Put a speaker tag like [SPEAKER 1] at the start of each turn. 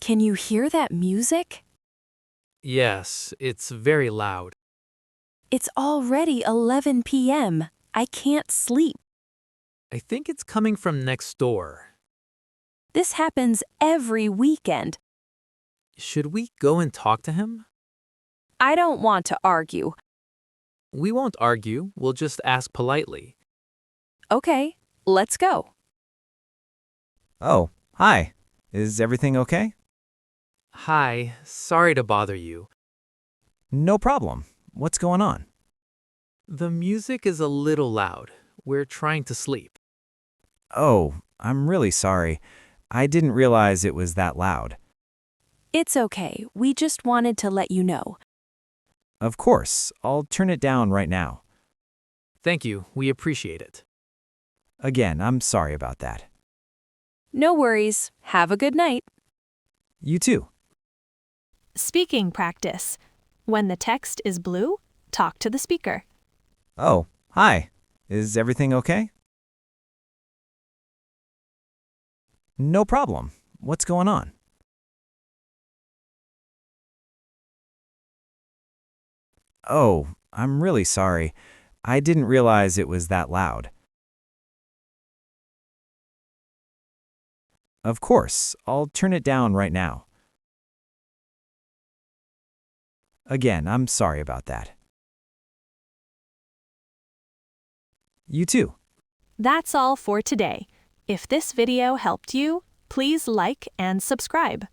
[SPEAKER 1] Can you hear that music?
[SPEAKER 2] Yes, it's very loud.
[SPEAKER 1] It's already 11 p.m. I can't sleep.
[SPEAKER 2] I think it's coming from next door.
[SPEAKER 1] This happens every weekend.
[SPEAKER 2] Should we go and talk to him?
[SPEAKER 1] I don't want to argue.
[SPEAKER 2] We won't argue, we'll just ask politely.
[SPEAKER 1] Okay, let's go.
[SPEAKER 3] Oh, hi. Is everything okay?
[SPEAKER 2] Hi, sorry to bother you.
[SPEAKER 3] No problem. What's going on?
[SPEAKER 2] The music is a little loud. We're trying to sleep.
[SPEAKER 3] Oh, I'm really sorry. I didn't realize it was that loud.
[SPEAKER 1] It's okay. We just wanted to let you know.
[SPEAKER 3] Of course, I'll turn it down right now.
[SPEAKER 2] Thank you, we appreciate it.
[SPEAKER 3] Again, I'm sorry about that.
[SPEAKER 1] No worries. Have a good night.
[SPEAKER 3] You too.
[SPEAKER 4] Speaking practice. When the text is blue, talk to the speaker.
[SPEAKER 3] Oh, hi. Is everything okay? No problem. What's going on? Oh, I'm really sorry. I didn't realize it was that loud. Of course, I'll turn it down right now. Again, I'm sorry about that. You too.
[SPEAKER 4] That's all for today. If this video helped you, please like and subscribe.